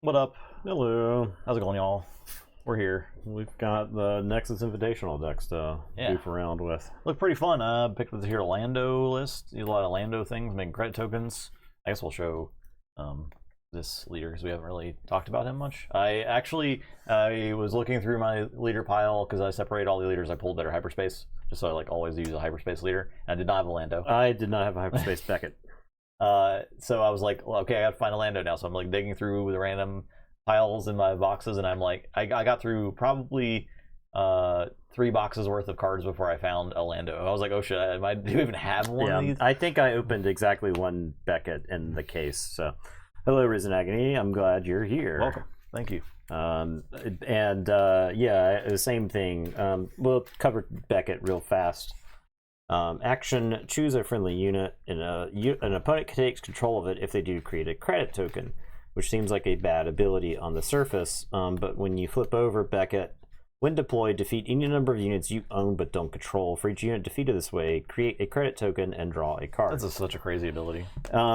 What up? Hello. How's it going, y'all? We're here. We've got the Nexus Invitational decks to goof around with. Look pretty fun. Picked up here a Lando list. Use a lot of Lando things, making credit tokens. I guess we'll show this leader because we haven't really talked about him much. I was looking through my leader pile because I separated all the leaders I pulled that are hyperspace, just so I always use a hyperspace leader. And I did not have a Lando. I did not have a hyperspace Beckett. So I was like, well, okay, I got to find a Lando now. So I'm digging through the random piles in my boxes, and I'm I got through probably 3 boxes worth of cards before I found a Lando. I was like, oh shit, do you even have one of these? I think I opened exactly one Beckett in the case. So, hello, Risen Agony. I'm glad you're here. Welcome. Thank you. Yeah, the same thing. We'll cover Beckett real fast. Action: choose a friendly unit, and an opponent takes control of it if they do create a credit token, which seems like a bad ability on the surface. But when you flip over Beckett, when deployed, defeat any number of units you own but don't control. For each unit defeated this way, create a credit token and draw a card. That's such a crazy ability.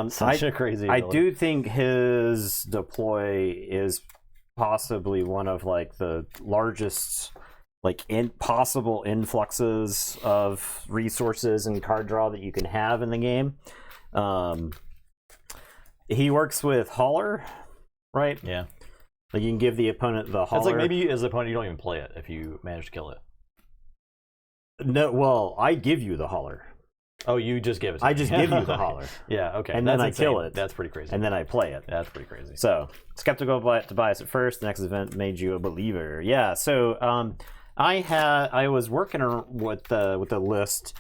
Such a crazy ability. I do think his deploy is possibly one of the largest possible influxes of resources and card draw that you can have in the game. He works with Hauler, right? Yeah. You can give the opponent the Hauler. It's maybe as an opponent you don't even play it if you manage to kill it. No, well, I give you the Hauler. Oh, you just give it to me. I just give you the Hauler. Yeah, okay. And then I kill it. That's pretty crazy. And then I play it. That's pretty crazy. So, skeptical to bias at first. The next event made you a believer. Yeah, so I was working with the list.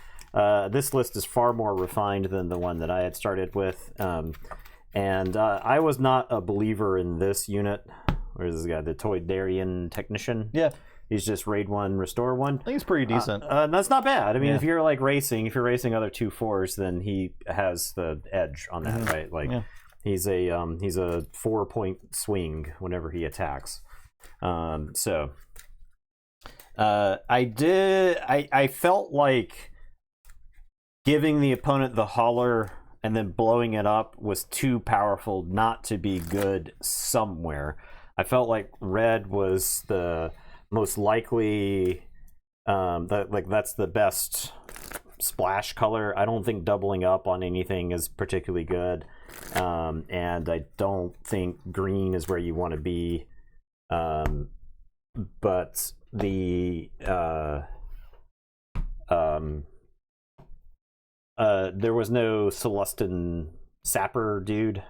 This list is far more refined than the one that I had started with. And I was not a believer in this unit. Where's this guy? The Toydarian Technician? Yeah. He's just raid 1, restore 1. I think it's pretty decent. That's not bad. I mean, if you're racing other 2/4s, then he has the edge on that, right? He's a 4-point swing whenever he attacks. I felt like giving the opponent the Hauler and then blowing it up was too powerful not to be good somewhere. I felt like red was the most likely, that's the best splash color. I don't think doubling up on anything is particularly good, and I don't think green is where you want to be. But there was no Celestin Sapper dude,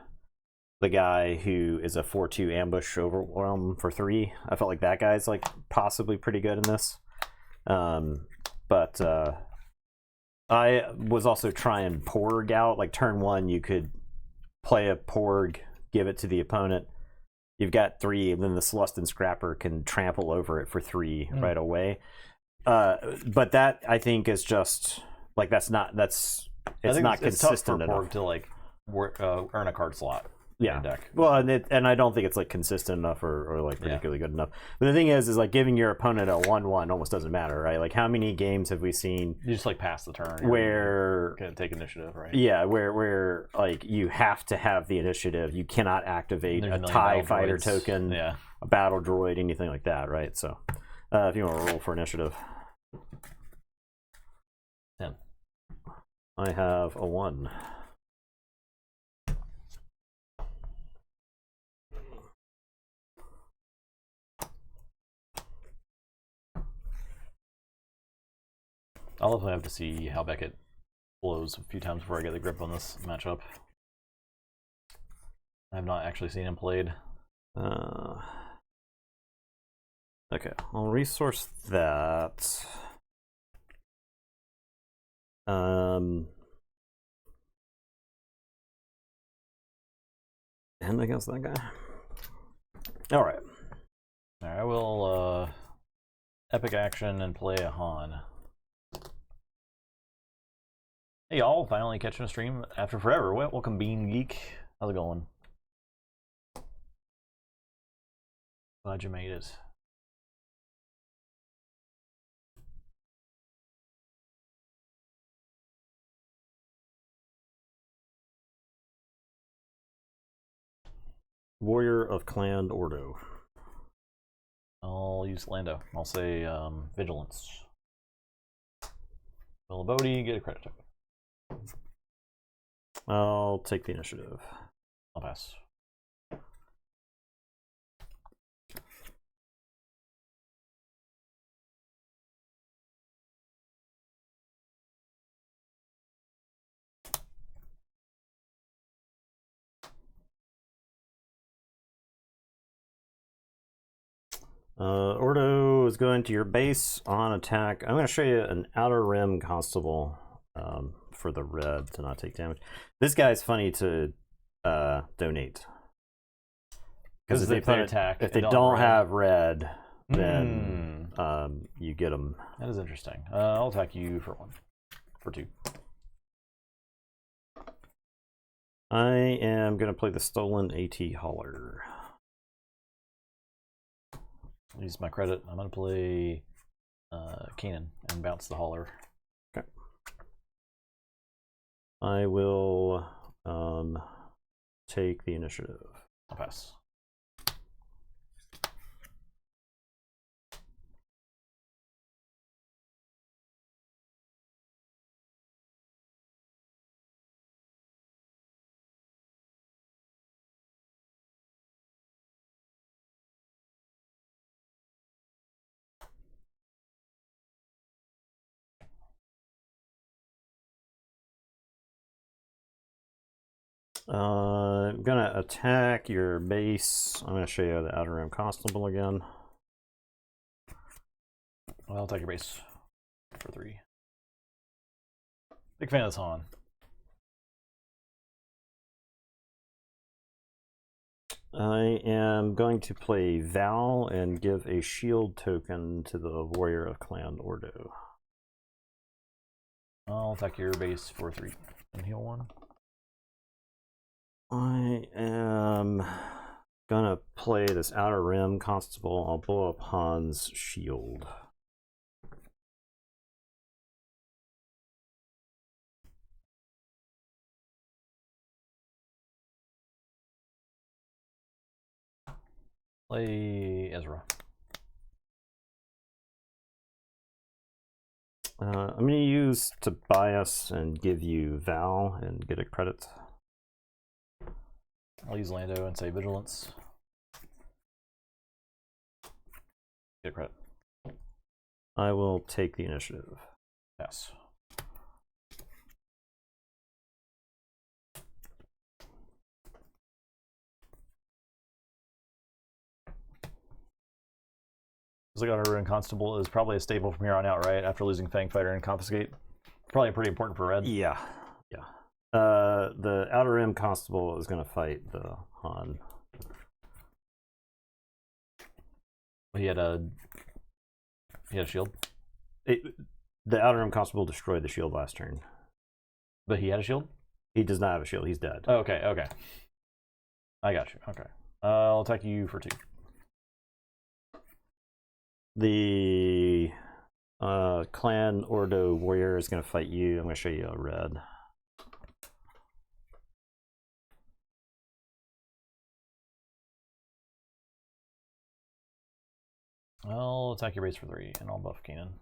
the guy who is a 4/2 ambush overwhelm for 3. I felt like that guy's possibly pretty good in this. But I was also trying Porg out. Turn 1, you could play a Porg, give it to the opponent. You've got 3, and then the Celestin Scrapper can trample over it for 3 right away. But that, I think, is just it's not consistent enough. It's tough for Porg to earn a card slot. Yeah. Deck. Well, and I don't think it's consistent enough or particularly good enough. But the thing is giving your opponent a 1/1 almost doesn't matter, right? How many games have we seen? You just pass the turn where you take initiative, right? Yeah, where you have to have the initiative. You cannot activate a TIE fighter token, a battle droid, anything like that, right? So, if you want to roll for initiative, 10. I have a 1. I'll definitely have to see how Beckett blows a few times before I get the grip on this matchup. I have not actually seen him played. Okay, I'll resource that. And against that guy. All right. I will epic action and play a Han. Hey y'all, finally catching a stream after forever. Welcome Bean Geek. How's it going? Glad you made it. Warrior of Clan Ordo. I'll use Lando. I'll say Vigilance. Roll a Bodhi, get a credit token. I'll take the initiative. I'll pass. Ordo is going to your base on attack. I'm going to show you an Outer Rim Constable for the red to not take damage. This guy's funny to donate. Because if they attack, if they don't have red, then you get them. That is interesting. I'll attack you for 1. For 2. I am going to play the Stolen AT Hauler. Use my credit. I'm going to play Kanan and bounce the Hauler. Okay. I will take the initiative. I'll pass. I'm gonna attack your base. I'm gonna show you the Outer Rim Constable again. Well, I'll take your base for 3. Big fan of this Han. I am going to play Val and give a shield token to the Warrior of Clan Ordo. I'll attack your base for 3 and heal 1. I am gonna play this Outer Rim Constable. I'll blow up Han's shield. Play Ezra. I'm gonna use Tobias and give you Val and get a credit. I'll use Lando and say Vigilance. Get a credit. I will take the initiative. Pass. Looks like Outer Rim Constable is probably a staple from here on out, right? After losing Fang Fighter and Confiscate. Probably pretty important for red. Yeah. The Outer Rim Constable is going to fight the Han. He had a shield. The Outer Rim Constable destroyed the shield last turn. But he had a shield? He does not have a shield. He's dead. Oh, okay. I got you. Okay. I'll attack you for 2. The Clan Ordo Warrior is going to fight you. I'm going to show you a red. I'll attack your base for 3, and I'll buff Kanan.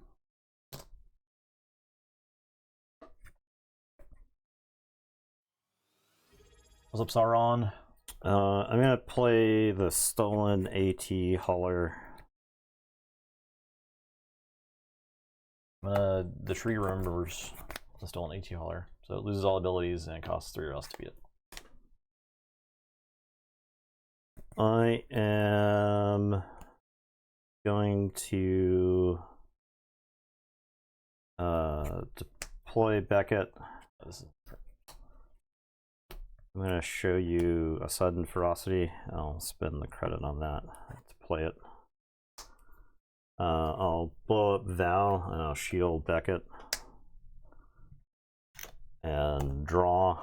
What's up, Sauron? I'm going to play the Stolen AT Hauler. The tree remembers the Stolen AT Hauler, so it loses all abilities and it costs 3 or else to beat it. I am going to deploy Beckett. I'm going to show you a sudden ferocity. I'll spend the credit on that to play it. I'll blow up Val and I'll shield Beckett and draw.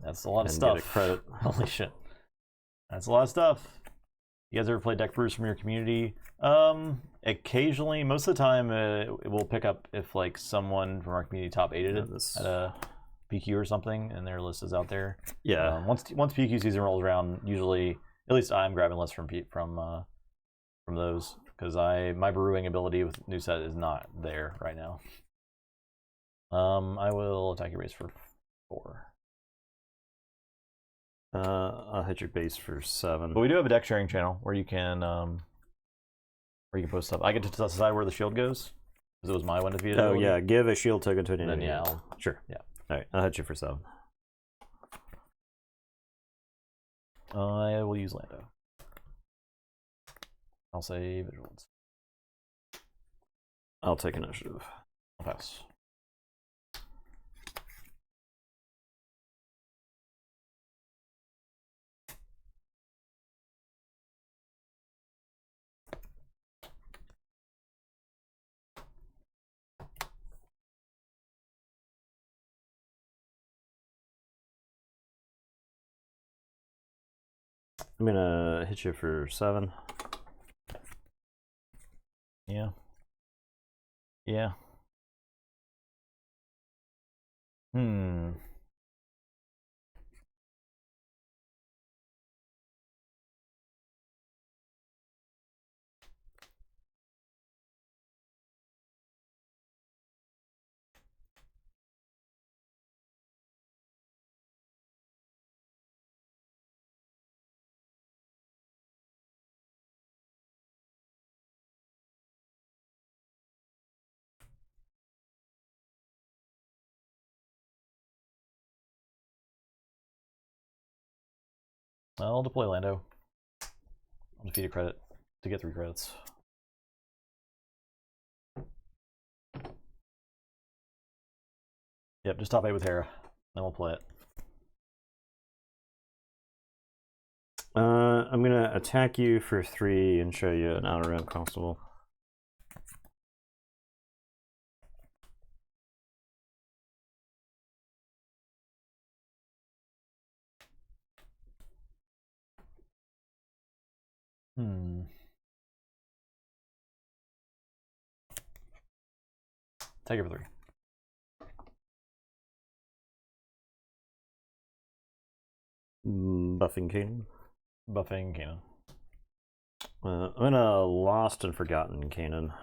That's a lot of and stuff. Get a credit. Holy shit. That's a lot of stuff. You guys ever play deck brews from your community? Occasionally, most of the time, it will pick up if like someone from our community top 8'd it at a PQ or something, and their list is out there. Yeah. Once PQ season rolls around, usually at least I'm grabbing lists from those because my brewing ability with new set is not there right now. I will attack your base for 4. I'll hit your base for 7. But we do have a deck sharing channel where you can post stuff. I get to decide where the shield goes because it was my one to defeat. Oh yeah, give a shield token to an Then enemy. yeah, sure. Yeah. All right, I'll hit you for 7. I will use Lando. I'll say vigilance. I'll take initiative. I'll pass. I'm gonna hit you for 7. Yeah. Yeah. I'll deploy Lando. I'll defeat a credit to get 3 credits. Yep, just top 8 with Hera. Then we'll play it. I'm gonna attack you for 3 and show you an outer rim constable. Take it for 3. Buffing Kanan. Buffing Kanan. I'm gonna Lost and Forgotten Kanan.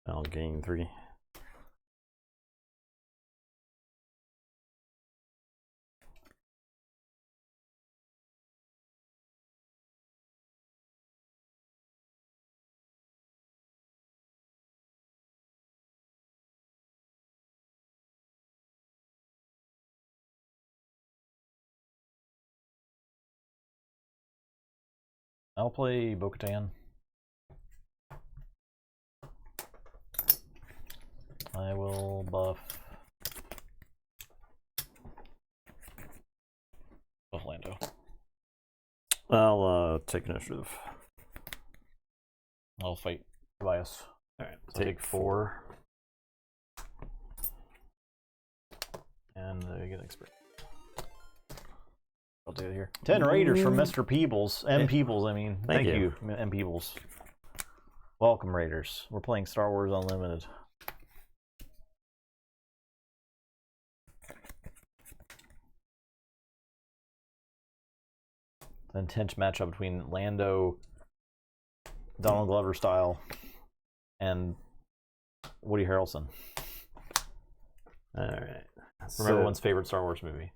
I'll gain 3. I'll play Bo-Katan. I will buff Lando. I'll take initiative. I'll fight Tobias. Alright, So take 4. And get expert. I'll do it here. 10 Raiders from Mr. Peebles. M. Peebles, I mean. Thank you, M. Peebles. Welcome, Raiders. We're playing Star Wars Unlimited. An intense matchup between Lando, Donald Glover style, and Woody Harrelson. Alright. From everyone's favorite Star Wars movie.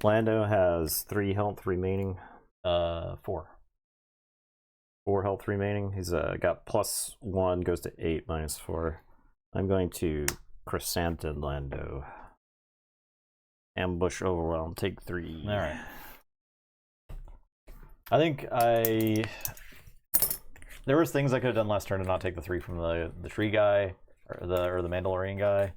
Lando has 3 health remaining. 4. 4 health remaining. He's got +1, goes to 8, -4. I'm going to Chrysanthemum Lando. Ambush Overwhelm, take 3. Alright. I think there was things I could have done last turn to not take the 3 from the tree guy or the Mandalorian guy.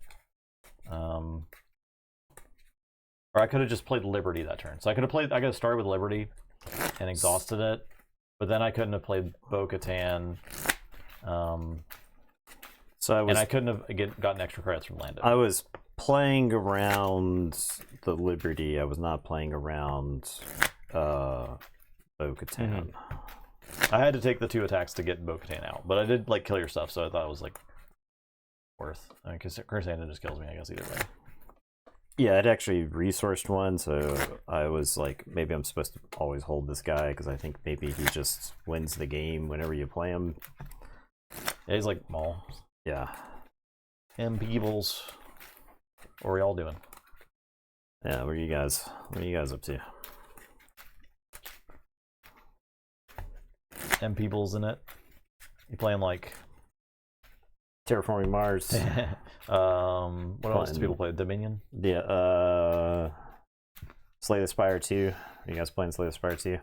Or I could have just played Liberty that turn. So I could have started with Liberty and exhausted it, but then I couldn't have played Bo-Katan. And I couldn't have gotten extra credits from Lando. I was playing around the Liberty. I was not playing around Bo-Katan. I had to take the 2 attacks to get Bo-Katan out, but I did like kill your stuff, so I thought it was like worth. I mean, because Cursanda just kills me, I guess, either way. Yeah, I'd actually resourced one, so I was like, maybe I'm supposed to always hold this guy, because I think maybe he just wins the game whenever you play him. Yeah, he's like Maul. Yeah. And Peebles. What are y'all doing? Yeah, what are you guys up to? And Peebles in it. You playing like Terraforming Mars. what else do people play? Dominion? Yeah, Slay the Spire 2. Are you guys playing Slay the Spire 2?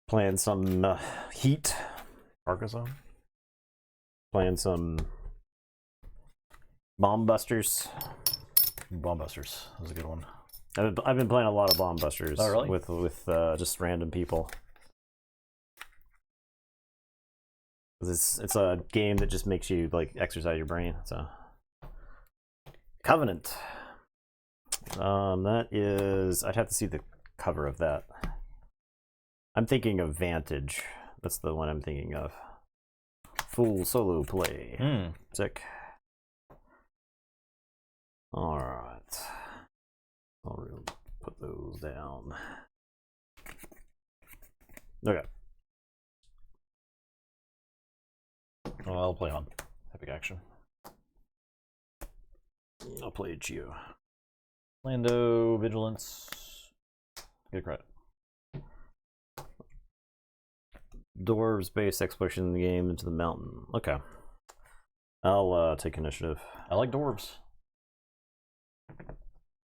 Playing some Heat. Carcassonne? Playing some Bomb Busters. Bomb Busters. That was a good one. I've been playing a lot of Bomb Busters. Oh, really? With just random people. It's a game that just makes you like exercise your brain. So Covenant. That is, I'd have to see the cover of that. I'm thinking of Vantage. That's the one I'm thinking of. Full solo play. Sick. All right. I'll really put those down. Okay. Well, I'll play on Epic Action. I'll play Geo. Lando, Vigilance. Good credit. Dwarves base exploration in the game into the mountain. Okay. I'll take initiative. I like dwarves.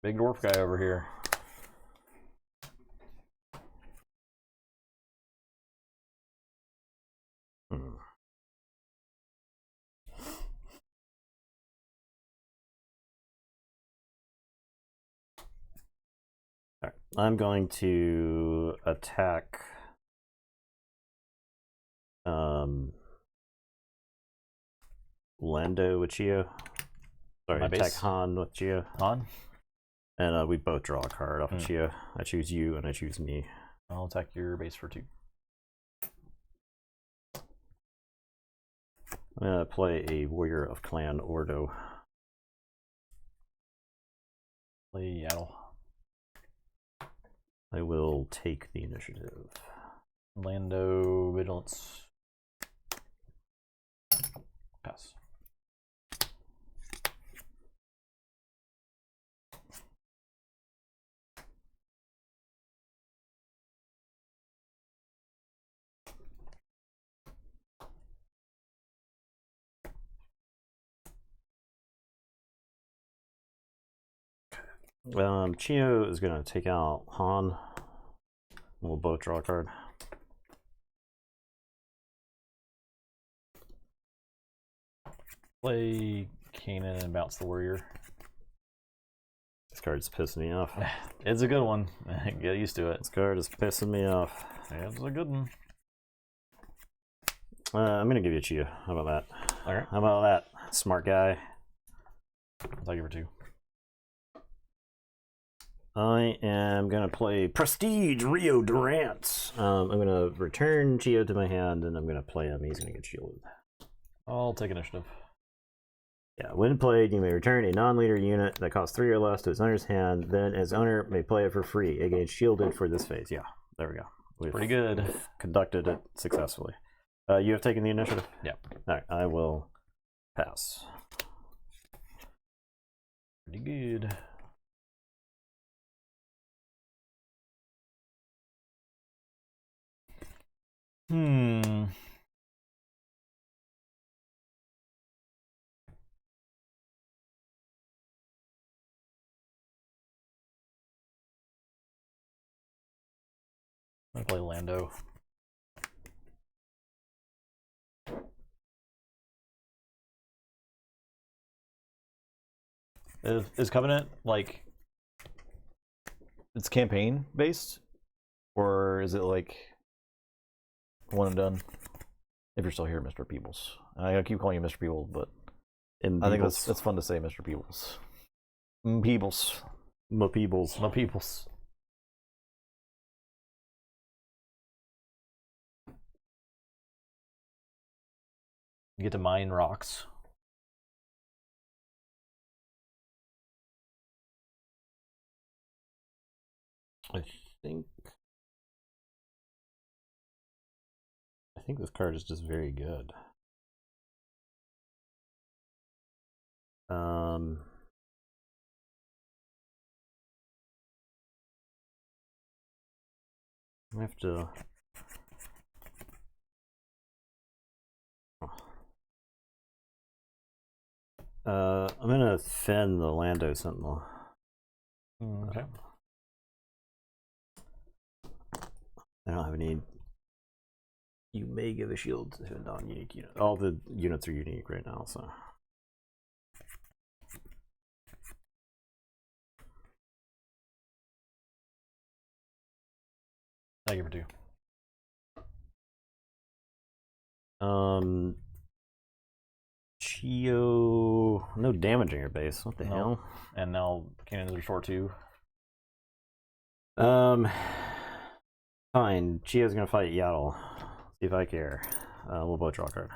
Big dwarf guy over here. All right. I'm going to attack Lando with Geo. Sorry, My attack base? Han with Geo. Han? And we both draw a card off of Geo. I choose you and I choose me. I'll attack your base for 2. I'm gonna play a Warrior of Clan Ordo. Play Yaddle. I will take the initiative. Lando, Vigilance. Pass. Chio is gonna take out Han. We'll both draw a card. Play Kanan and bounce the Warrior. This card's pissing me off. It's a good one. Get used to it. This card is pissing me off. It's a good one. I'm gonna give you a Chio. How about that? Alright. How about that? Smart guy. I'll take it for 2. I am gonna play Prestige Rio Durant. I'm gonna return Geo to my hand, and I'm gonna play him. He's gonna get shielded. I'll take initiative. Yeah, when played, you may return a non-leader unit that costs 3 or less to its owner's hand. Then, its owner may play it for free. It gains shielded for this phase. Yeah, there we go. We've Pretty good. conducted it successfully. You have taken the initiative. Yeah. All right, I will pass. Pretty good. I play Lando. Is Covenant like it's campaign based, or is it like one and done? If you're still here, Mr. Peebles. I keep calling you Mr. Peebles, but I think that's fun to say, Mr. Peebles. Peebles. My Peebles. My Peebles. You get to mine rocks. I think this card is just very good. I have to. I'm gonna Fen the Lando Sentinel. Okay. I don't have any. You may give a shield to a non-unique unit. All the units are unique right now, so. I give her 2. Chio, no damage in your base. What the hell? And now cannons restore 2. Fine. Chio's gonna fight Yaddle. See if I care. We'll both draw a card.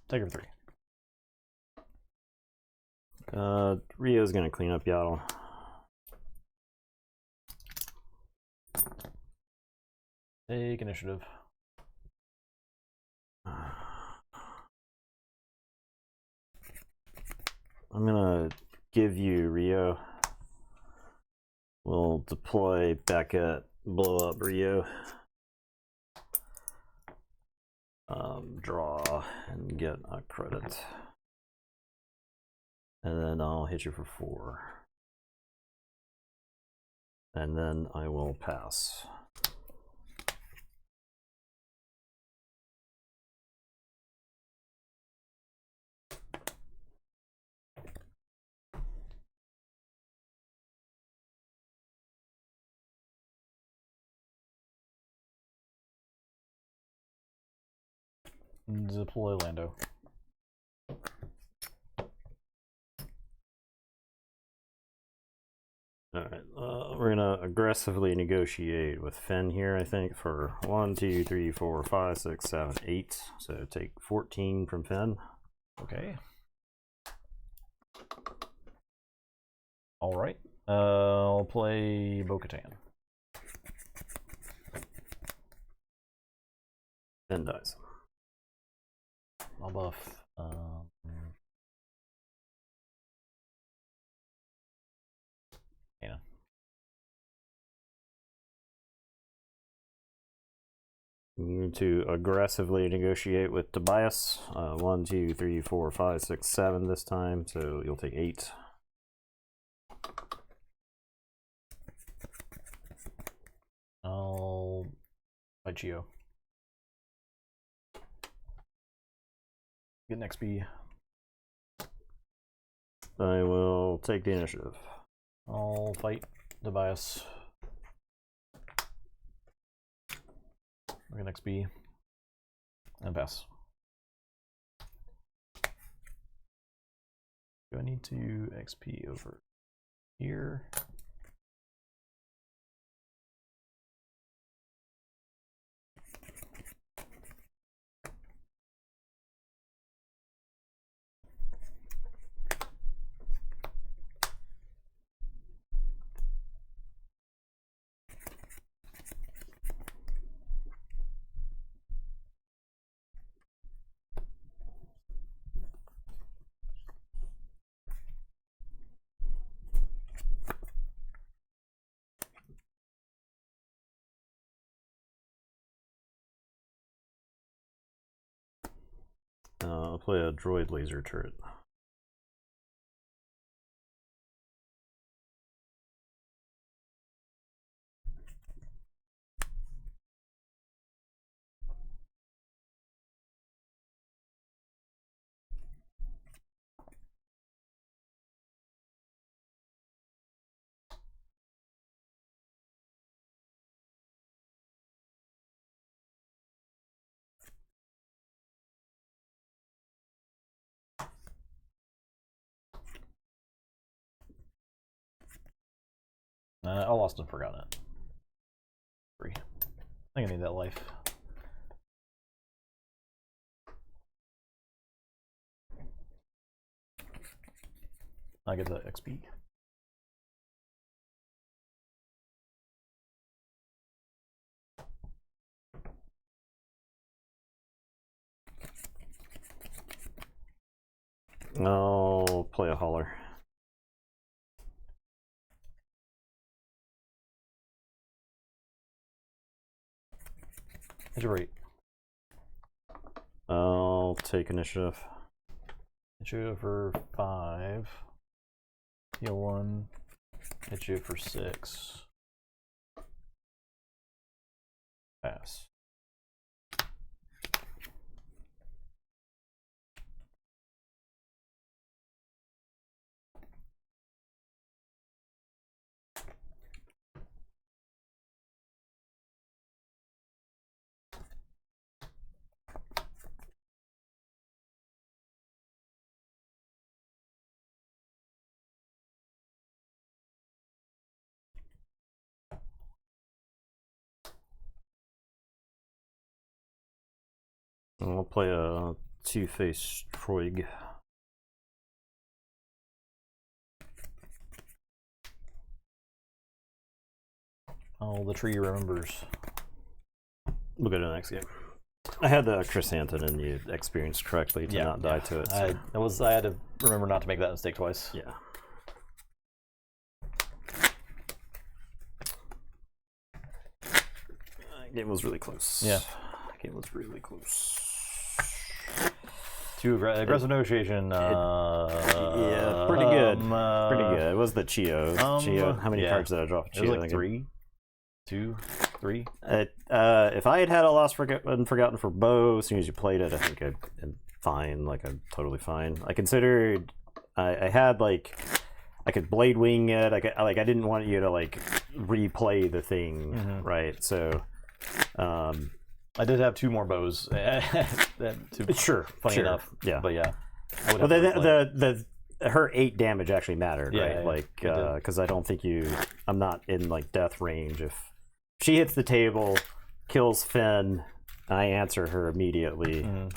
Take her 3. Rio's gonna clean up Yaddle. Take initiative. I'm gonna give you Rio. We'll deploy Beckett, blow up Rio. Draw and get a credit. And then I'll hit you for 4. And then I will pass. Deploy Lando. Alright, we're gonna aggressively negotiate with Fen here, I think, for 1, 2, 3, 4, 5, 6, 7, 8. So take 14 from Fen. Okay. Alright. I'll play Bo-Katan. Fen dies. I'll buff. You need to aggressively negotiate with Tobias. 1, 2, 3, 4, 5, 6, 7 this time, so you'll take 8. I'll fight Chio. Get an XP. I will take the initiative. I'll fight Tobias. Get an XP. And pass. Do I need to XP over here? I'll play a droid laser turret. I lost and forgotten it. 3. I think I need that life. I get the XP. I'll play a hauler. Hit your rate. I'll take initiative. Hit you for 5. Heal 1. Hit you for 6. Pass. I'll play a two-face Troig. Oh, the tree remembers. We'll go to the next game. I had the chrysanthemum and you experienced correctly to not die to it. So. I had to remember not to make that mistake twice. Yeah. Game was really close. Yeah. Game was really close. Too aggressive negotiation. Yeah, pretty good. Pretty good. It was the Chio. How many cards did I draw for Chio? It was like 3, 2, 3. If I had had a Lost and Forgotten for Bo, as soon as you played it, I think I'm fine. Like, I'm totally fine. I considered I had like I could Blade Wing it. I didn't want you to like replay the thing, right? So. I did have 2 more bows. Sure, funny enough. Yeah, but yeah. Well, her 8 damage actually mattered, right? Yeah, like, because I don't think I'm not in like death range. If she hits the table, kills Finn, I answer her immediately. I'm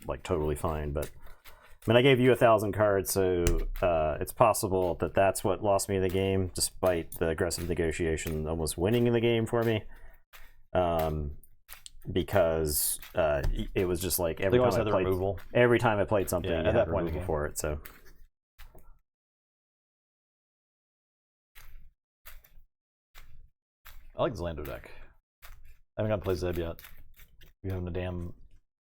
like totally fine. But I mean, I gave you 1,000 cards, so it's possible that that's what lost me the game, despite the aggressive negotiation almost winning in the game for me. Because it was just like every time I played something, I had removal for it. So I like this Lando deck. I haven't gotten to play Zeb yet. You having a damn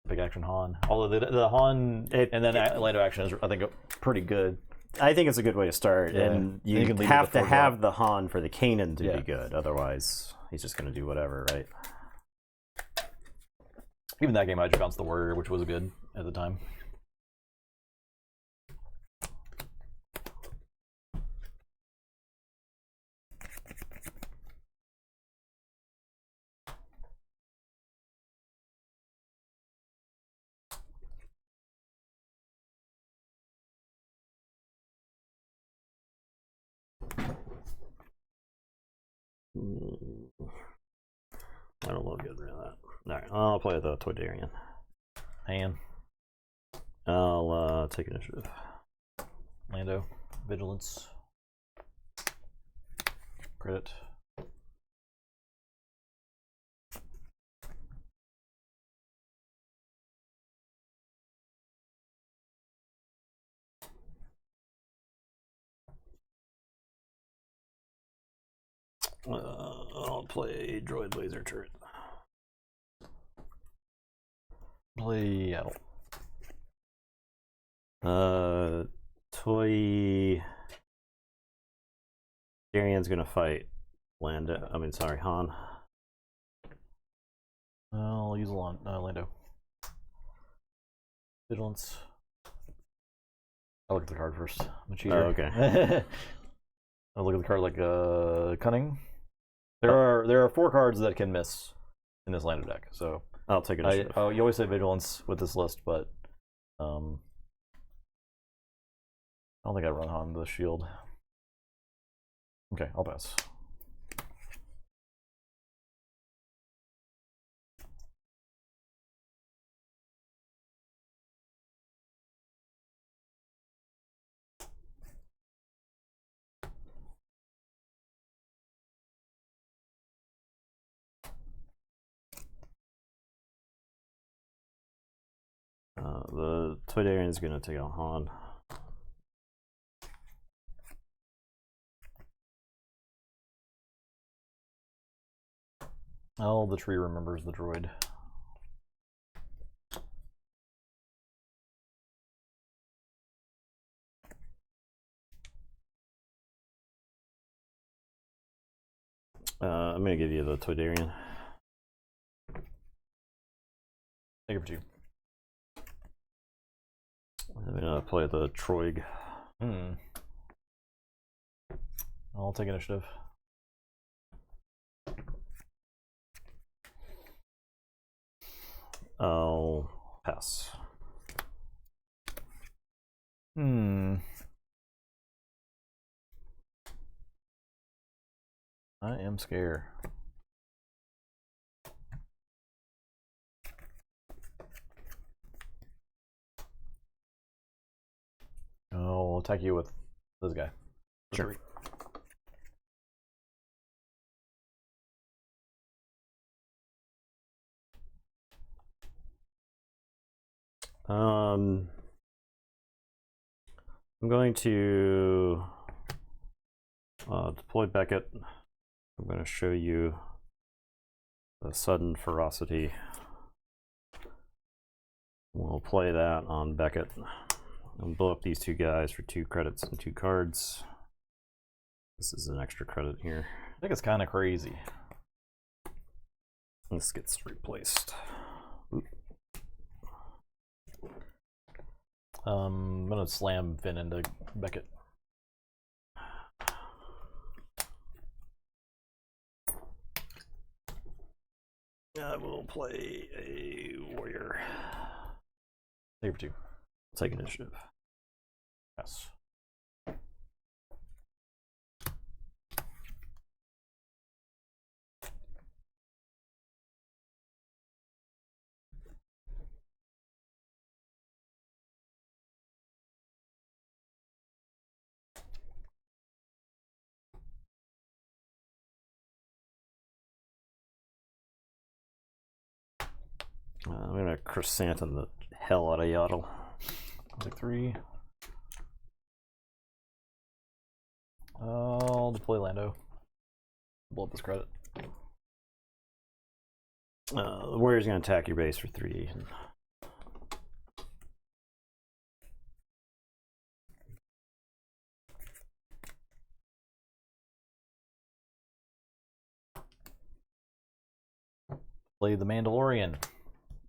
big action Han. Although the Han and then Lando action is, I think, pretty good. I think it's a good way to start, and you have to have the Han for the Kanan to be good. Otherwise, he's just going to do whatever, right? Even that game, I just bounced the Warrior, which was good at the time. I don't love getting rid of that. Alright, I'll play the Toydarian. Hand. I'll take initiative. Lando. Vigilance. Credit. I'll play Droid Laser Turret. Play Yaddle. Toy Darian's gonna fight Lando. I mean, sorry, Han. I'll use Lando. Vigilance. I'll look at the card first. I'm a cheater. Oh, okay. I'll look at the card like Cunning. There are 4 cards that can miss in this Lando deck, so I'll take initiative. You always say Vigilance with this list, but I don't think I run Han the shield. Okay, I'll pass. The Toydarian is going to take out Han. Oh, the tree remembers the droid. I'm going to give you the Toydarian. Take it for 2. I'm going to play the Troig. I'll take initiative. I'll pass. I am scared. Oh, I'll attack you with this guy. Sure. 3. I'm going to deploy Beckett. I'm going to show you the sudden ferocity. We'll play that on Beckett. I'll blow up these 2 guys for 2 credits and 2 cards. This is an extra credit here. I think it's kind of crazy. This gets replaced. Oop. I'm gonna slam Finn into Beckett. I will play a warrior. Take it for 2. Take initiative. Yes. I'm gonna chrysanthemum the hell out of Yaddle. I'll take 3. I'll deploy Lando. Blow up this credit. The warrior's gonna attack your base for 3. Play the Mandalorian.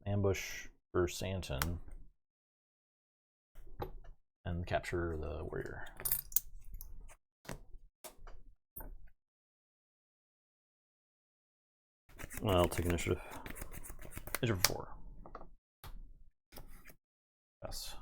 Ambush for Santon. And capture the warrior. I'll take initiative. Initiative for 4. Yes.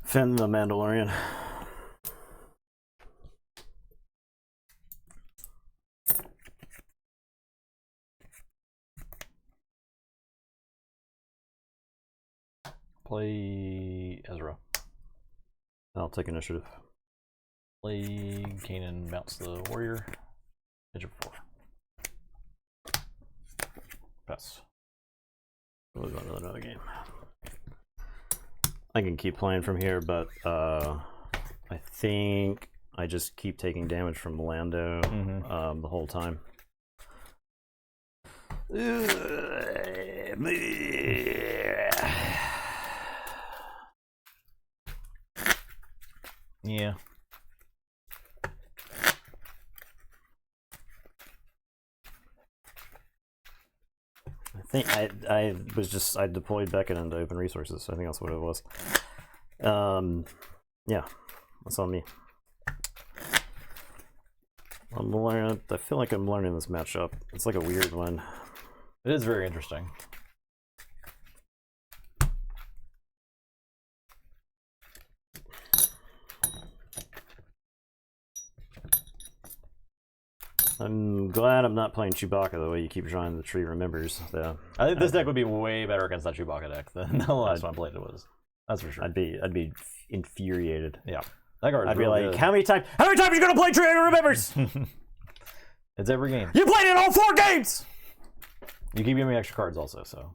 Finn the Mandalorian. Play Ezra. I'll take initiative. Play Kanan mounts the warrior. Initiative 4. Pass. We'll go to another game. I can keep playing from here, but I think I just keep taking damage from Lando the whole time. Yeah. I think I deployed Beckett into open resources, so I think that's what it was. Yeah, that's on me. I feel like I'm learning this matchup. It's like a weird one. It is very interesting. I'm glad I'm not playing Chewbacca the way you keep drawing the tree remembers, though. I think this deck would be way better against that Chewbacca deck than the last one I played it was. That's for sure. I'd be infuriated. Yeah. That card's I'd be really like, good. how many times are you gonna play Tree Remembers? It's every game. You played it all 4 games! You keep giving me extra cards also, so.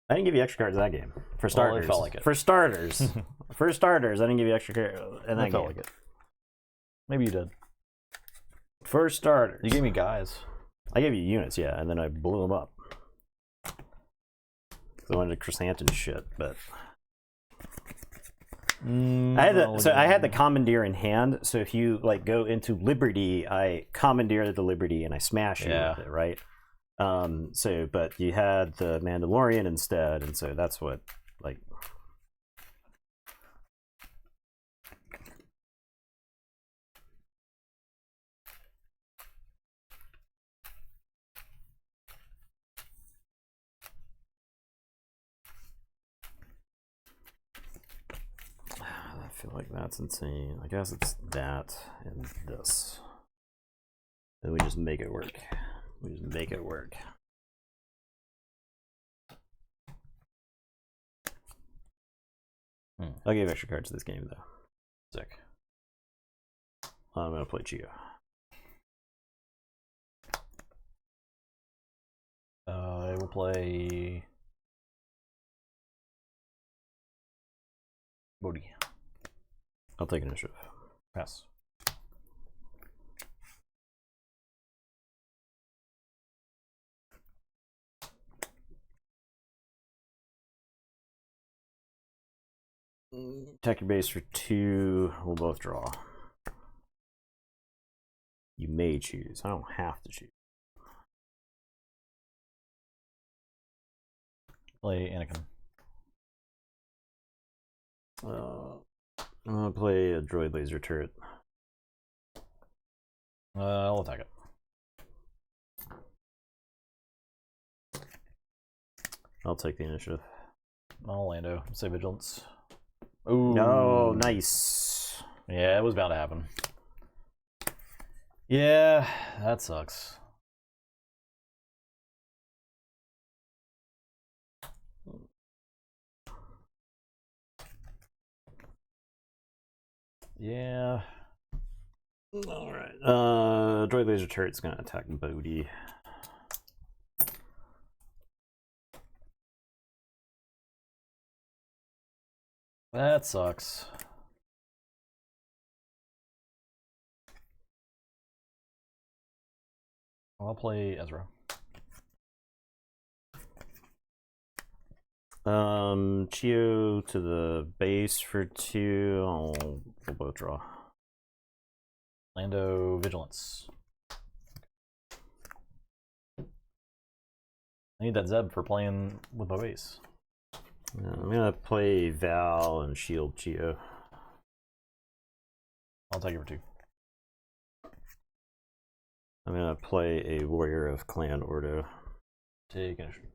I didn't give you extra cards in that game. For starters. It felt like it. For starters. For starters, I didn't give you extra cards in that It felt game. like it. Maybe you did. For starters. You gave me guys. I gave you units, yeah, and then I blew them up. I wanted Chrysanthemum shit, but I had the commandeer in hand. So if you like go into Liberty, I commandeer the Liberty and I smash you with it, right? But you had the Mandalorian instead, and so that's what like. I feel like that's insane. I guess it's that and this. Then we just make it work. We just make it work. I'll give extra cards to this game though. Sick. I'm gonna play Chio. I will play Bodhi. I'll take initiative. Pass. Attack your base for 2. We'll both draw. You may choose. I don't have to choose. Play Anakin. I'm gonna play a droid laser turret. I'll attack it. I'll take the initiative. I'll Lando. Say vigilance. Ooh. No, nice. Yeah, it was bound to happen. Yeah, that sucks. Yeah. All right. Droid laser turret's gonna attack Bodhi. That sucks. I'll play Ezra. Chio to the base for 2. We'll both draw. Lando vigilance. I need that Zeb for playing with my base. I'm gonna play Val and shield Chio. I'll take it for 2. I'm gonna play a warrior of Clan Ordo. Take initiative.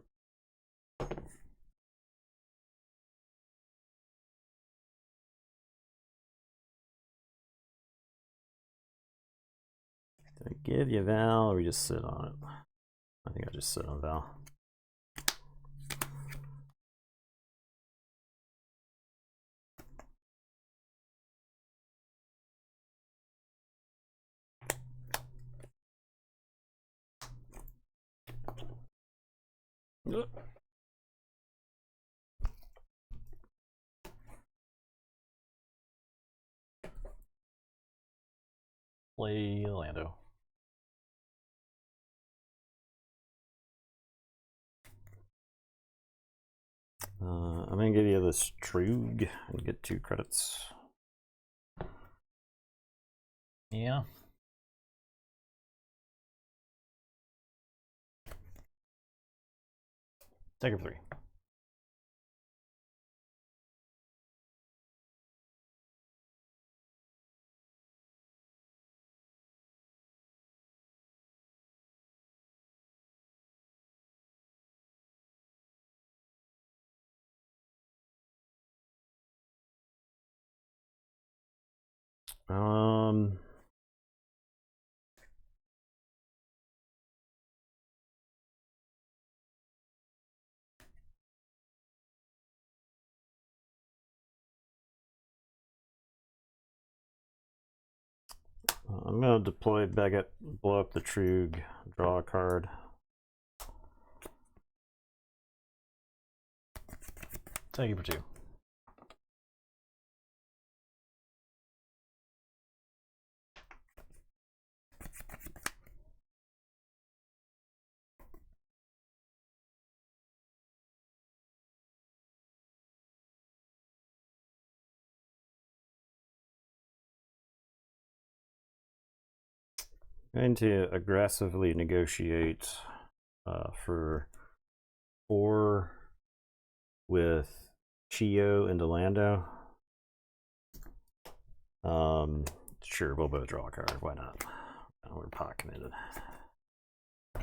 Did I give you Val or we just sit on it? I think I just sit on Val. Play Lando. I'm gonna give you this Troog and get 2 credits. Yeah. Take it for 3. I'm gonna deploy Beckett, blow up the Trug, draw a card. Thank you for 2. Going to aggressively negotiate for 4 with Chio into Lando. Sure, we'll both draw a card. Why not? We're pot committed.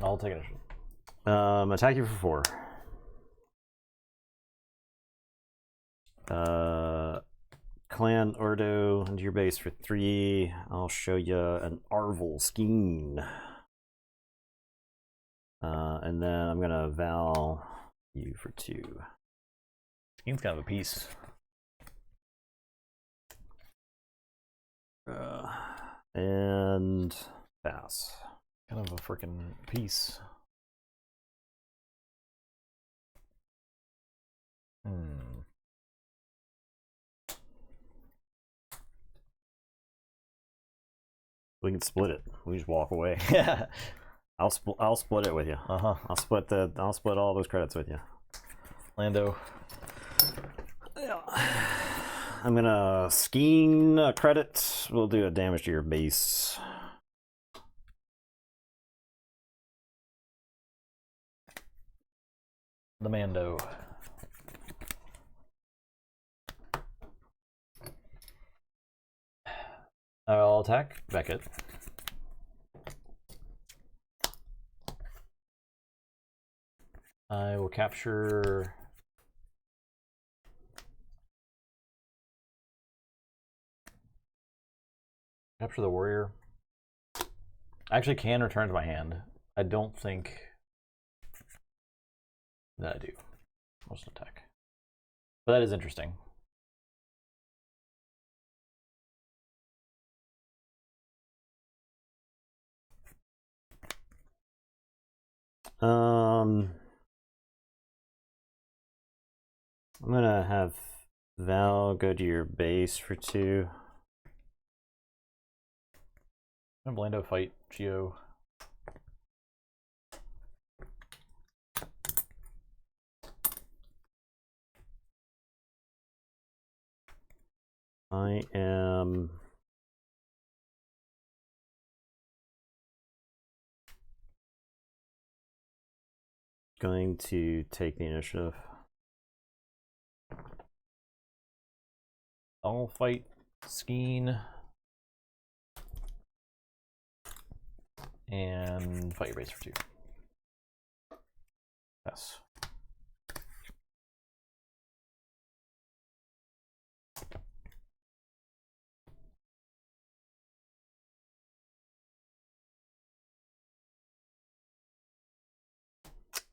I'll take initiative. Attack you for 4. Clan Ordo into your base for 3. I'll show you an Arvel Skeen. And then I'm gonna Val you for 2. Skeen's kind of a piece. And pass. Kind of a freaking piece. We can split it. We just walk away. Yeah. I'll split it with you. I'll split all those credits with you. Lando. Yeah. I'm gonna Skeen a credit. We'll do a damage to your base. The Mando. I'll attack Beckett. I will capture the warrior. I actually can return to my hand. I don't think that I do. I'll just attack. But that is interesting. I'm gonna have Val go to your base for 2. I'm gonna Lando fight Geo. I am going to take the initiative. I'll fight Skeen. And fight your base for 2. Yes.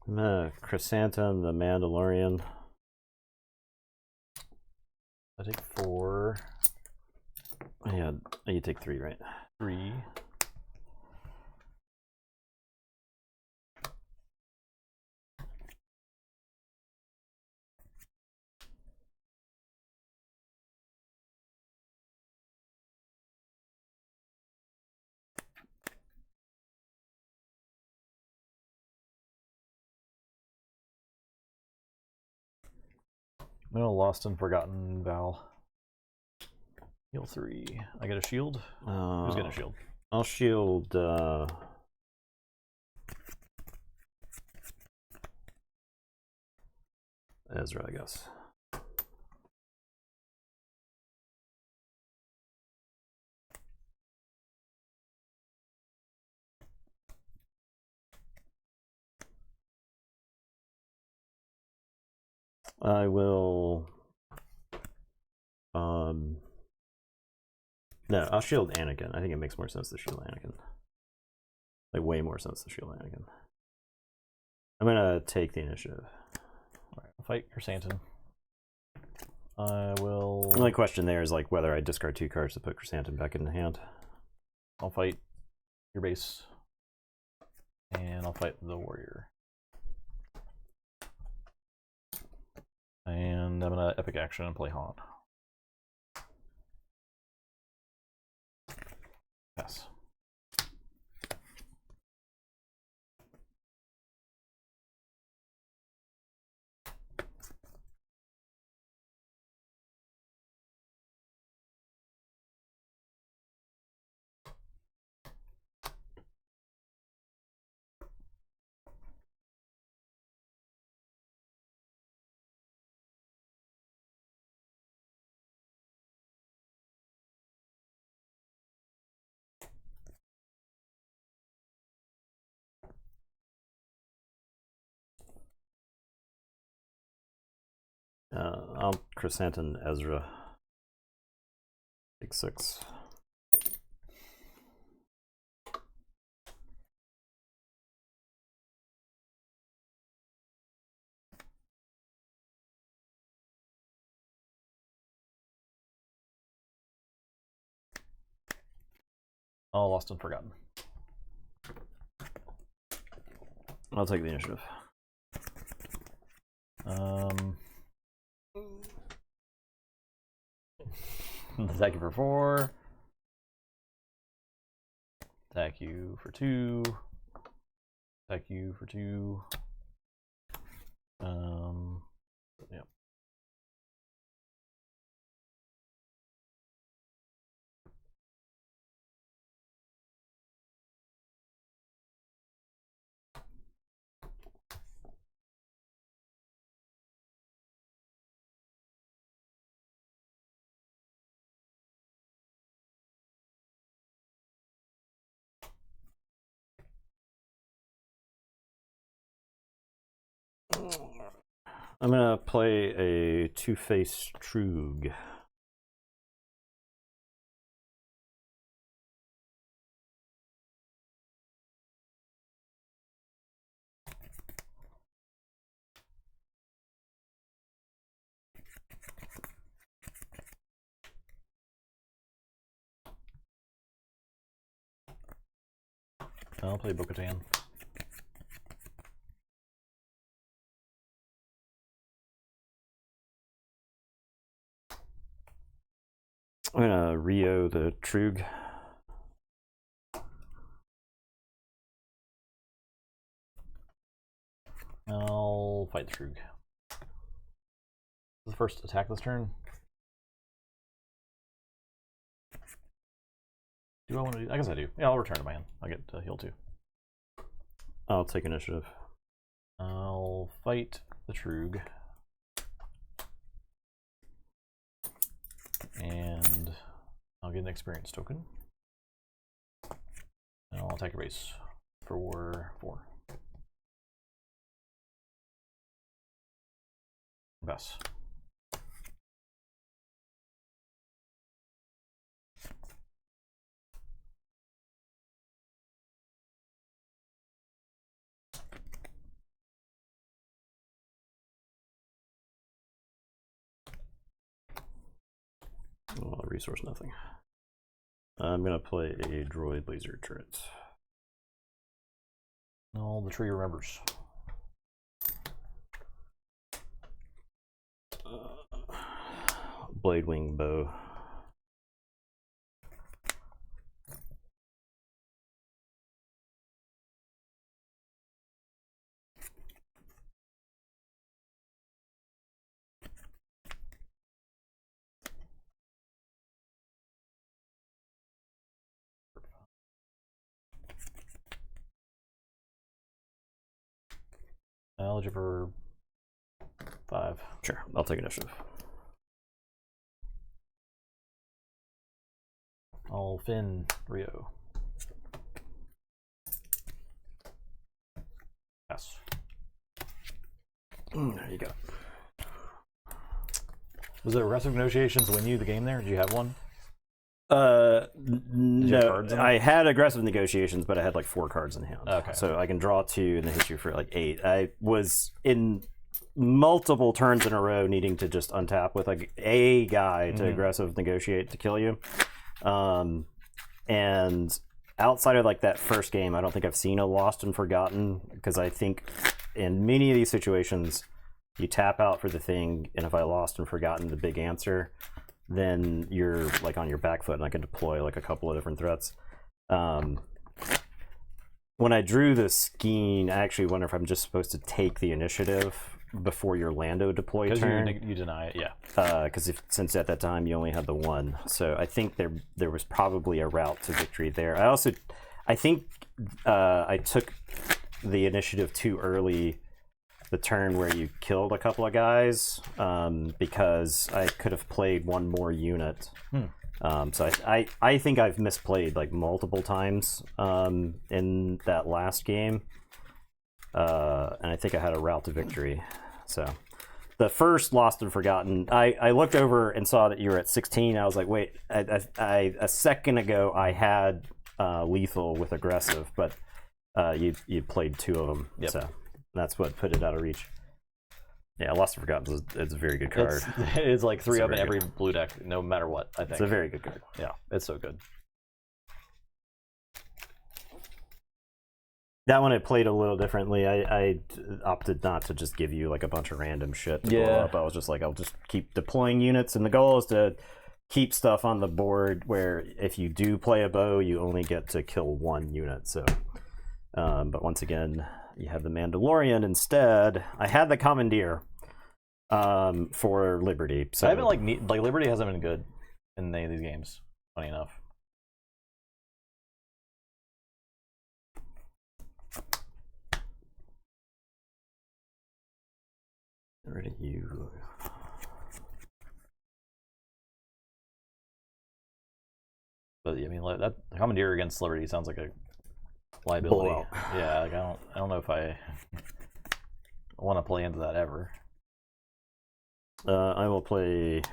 I'm gonna Chrysanthemum the Mandalorian. I take 4. Yeah, you take 3, right? 3. I'm gonna Lost and Forgotten Val. Heal 3. I get a shield. Who's getting a shield? I'll shield Ezra, I guess. I will no, I'll shield Anakin. I think it makes more sense to shield Anakin. Like way more sense to shield Anakin. I'm gonna take the initiative. Alright, I'll fight Chrysanthemum. I will. The only question there is like whether I discard 2 cards to put Chrysanthemum back in the hand. I'll fight your base. And I'll fight the warrior. And I'm gonna epic action and play Haunt. Yes. I'll Chrysanthemum Ezra. Take 6. Oh, Lost and Forgotten. I'll take the initiative. Attack you for 4. Attack you for 2. Attack you for 2. Yep. I'm gonna play a two-face Troog. I'll play Bo-Katan. I'm gonna Rio the Troog. I'll fight the Troog. The first attack this turn. Do I want to do? I guess I do. Yeah, I'll return to my hand. I'll get to heal 2. I'll take initiative. I'll fight the Troog. And I'll get an experience token. And I'll attack your base for 4. Best. Well, resource nothing. I'm gonna play a droid laser turret. All the tree remembers. Blade wing bow. Eligible for 5. Sure, I'll take initiative. I'll Finn Rio. Yes. There you go. Was it aggressive negotiations win you the game there? Did you have one? No, I had aggressive negotiations, but I had like 4 cards in hand. Okay. So I can draw 2 and then hit you for like 8. I was in multiple turns in a row needing to just untap with like a guy to aggressive negotiate to kill you. And outside of like that first game, I don't think I've seen a lost and forgotten, because I think in many of these situations, you tap out for the thing, and if I lost and forgotten the big answer, then you're like on your back foot, and I can deploy like a couple of different threats. When I drew the Skeen, I actually wonder if I'm just supposed to take the initiative before your Lando deploy turn. Because you deny it, yeah. Because since at that time you only had the one, so I think there was probably a route to victory there. I think I took the initiative too early, the turn where you killed a couple of guys, because I could have played one more unit. So I think I've misplayed like multiple times in that last game, and I think I had a route to victory. So the first lost and forgotten, I looked over and saw that you were at 16. I was like, wait, a second ago I had lethal with aggressive, but you played 2 of them. Yep. So that's what put it out of reach. Yeah, Lost and Forgotten is a very good card. It's like 3 up in every blue deck, no matter what, I think. It's a very good card. Yeah, it's so good. That one I played a little differently. I opted not to just give you like a bunch of random shit to blow up. I was just like, I'll just keep deploying units, and the goal is to keep stuff on the board where if you do play a bow, you only get to kill 1 unit. So, but once again, you have the Mandalorian instead. I had the Commandeer for Liberty. So I haven't like Liberty hasn't been good in any of these games. Funny enough. Rid of you. But I mean, that Commandeer against Liberty sounds like a liability. Blowout. Yeah, like I don't know if I want to play into that ever. I will play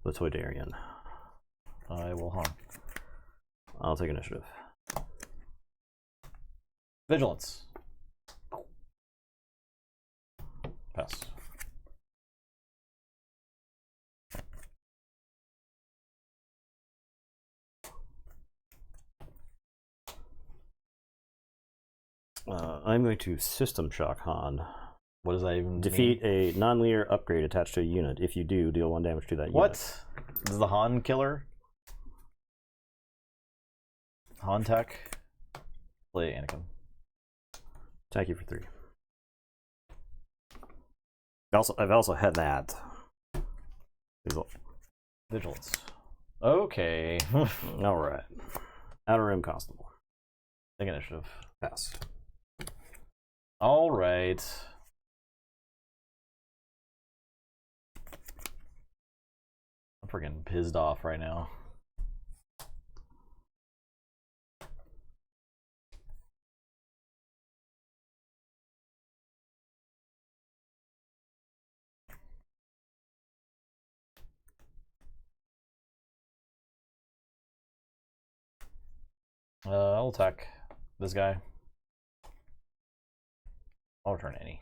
the Toydarian. I will harm. I'll take initiative. Vigilance. Pass. I'm going to System Shock Han. What does that even Defeat mean? a non-linear upgrade attached to a unit. If you do, deal 1 damage to that unit. What? This is the Han killer? Han tech? Play Anakin. Attack you for 3. I've also had that. Vigilance. Okay. All right. Outer Rim Constable. Take initiative. Pass. All right. I'm freaking pissed off right now. I'll attack this guy. I'll return any.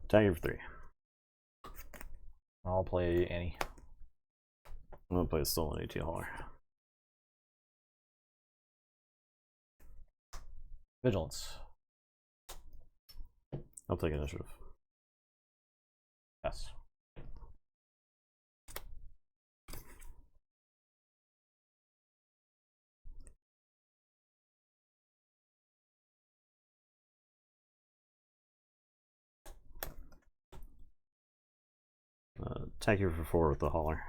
Attack you for 3. I'll play any. I'm going to play a Stolen AT Hauler. Vigilance. I'll take initiative. Yes. Attack you for 4 with the Hauler.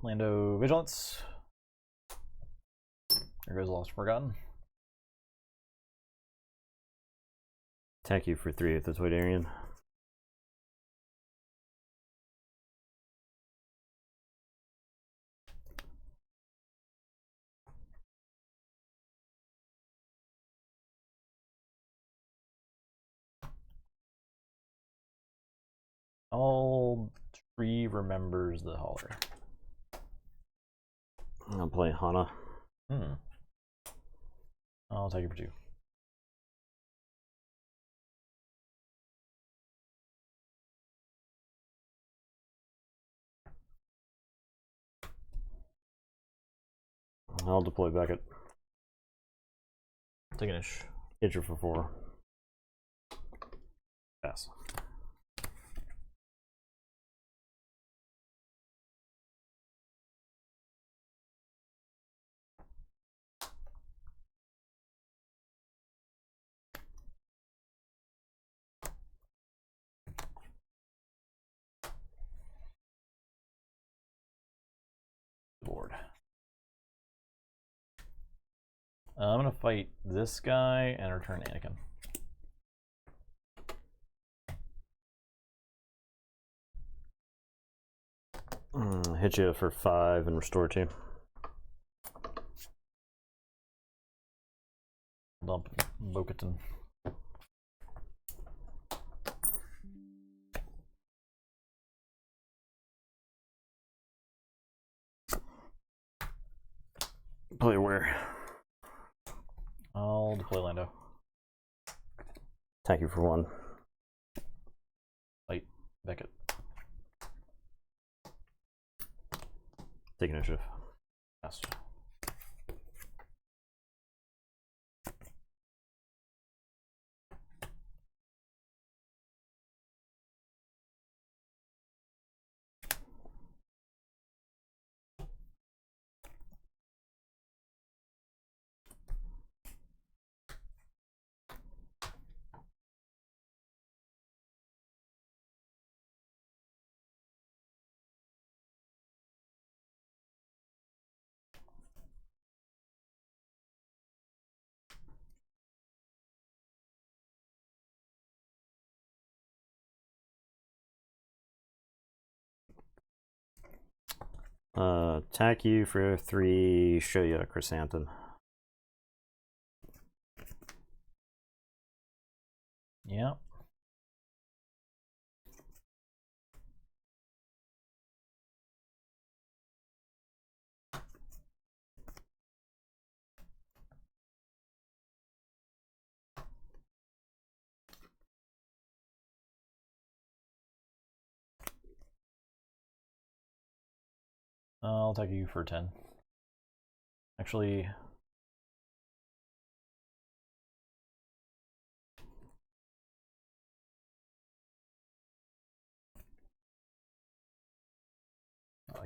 Lando Vigilance. There goes Lost Forgotten. Attack you for 3 with the Toydarian. All 3 remembers the Hauler. I'll play Hana. I'll take it for 2. I'll deploy Beckett. Take an ish. Hit you for 4. Pass. Board. I'm gonna fight this guy and return Anakin. Hit you for 5 and restore 2. Dump Bo-Katan. Play where? I'll deploy Lando. Thank you for 1. Fight Beckett. Take initiative. Pass. Attack you for 3, show you a chrysanthemum. Yeah. I'll take you for 10. Actually,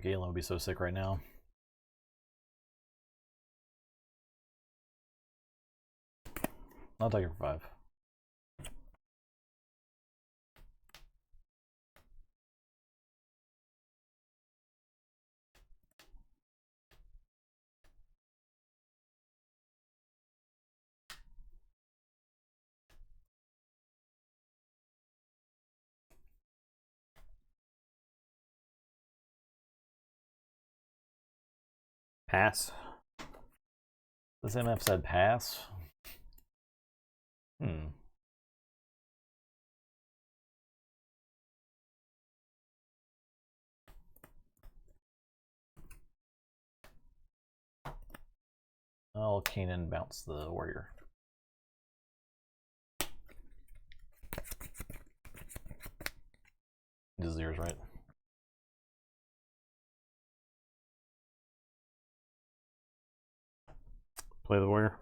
Galen would be so sick right now. I'll take it for 5. Pass. This MF said pass. I'll Kanan bounce the warrior. This is yours, right? Play the warrior.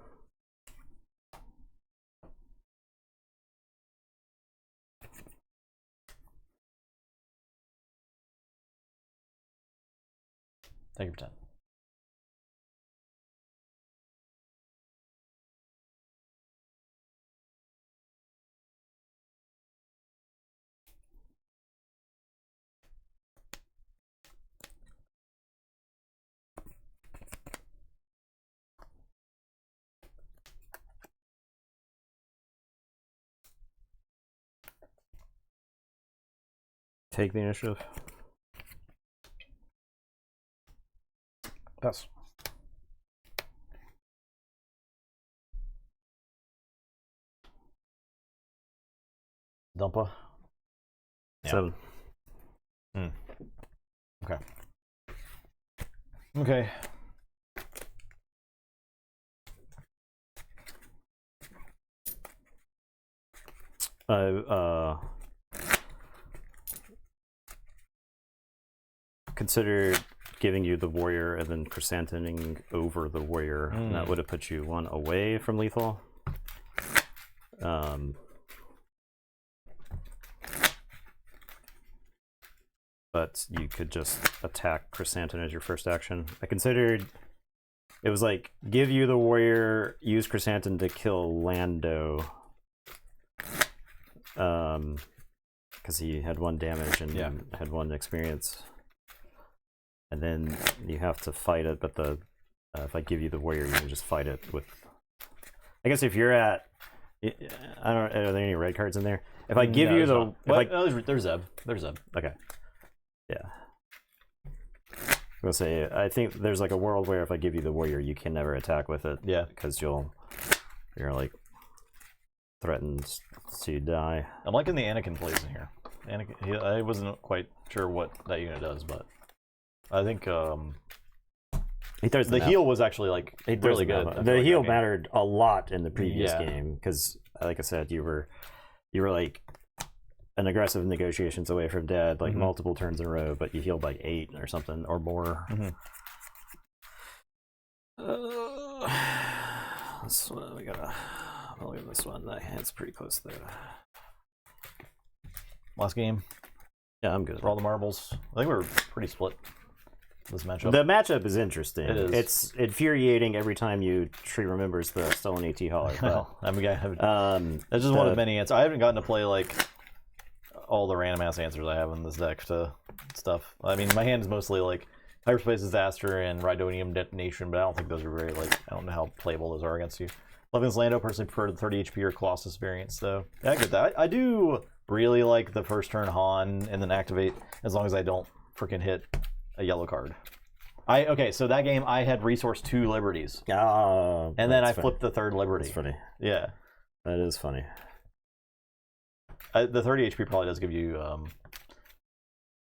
Take your 10. Take the initiative. Pass. Dumpa. Yeah. 7. Okay. Okay. Considered giving you the warrior and then chrysantheming over the warrior, and that would have put you one away from lethal. But you could just attack chrysanthemum as your first action. I considered it was like give you the warrior, use chrysanthemum to kill Lando, because he had 1 damage and had 1 experience. And then you have to fight it, but the if I give you the warrior, you can just fight it with. I guess if you're at, I don't. Are there any red cards in there? If I give you the, there's Zeb. There's Zeb. Okay. Yeah. I'm gonna say I think there's like a world where if I give you the warrior, you can never attack with it. Yeah. Because you're like threatened to die. I'm liking the Anakin plays in here. Anakin, I wasn't quite sure what that unit does, but I think the heal was actually like really good. The heal mattered a lot in the previous game because, like I said, you were like an aggressive negotiations away from dead, like multiple turns in a row, but you healed like 8 or something or more. This one, we gotta look at this one. It's pretty close there. Last game. Yeah, I'm good. For all the marbles, I think we're pretty split. This matchup. The matchup is interesting. It is. It's infuriating every time Tree remembers the stolen AT hauler. Well, I mean, that's just one of many answers. I haven't gotten to play like all the random ass answers I have in this deck to stuff. I mean, my hand is mostly like Hyperspace Disaster and Rhydonium Detonation, but I don't think those are very like I don't know how playable those are against you. Levin's Lando personally prefer the 30 HP or Colossus variants, though. Yeah, I get that. I do really like the first turn Han and then activate as long as I don't freaking hit a yellow card. So that game I had resource 2 liberties. Oh, and then I flipped the 3rd liberty. That's funny. Yeah. That is funny. The 30 HP probably does give you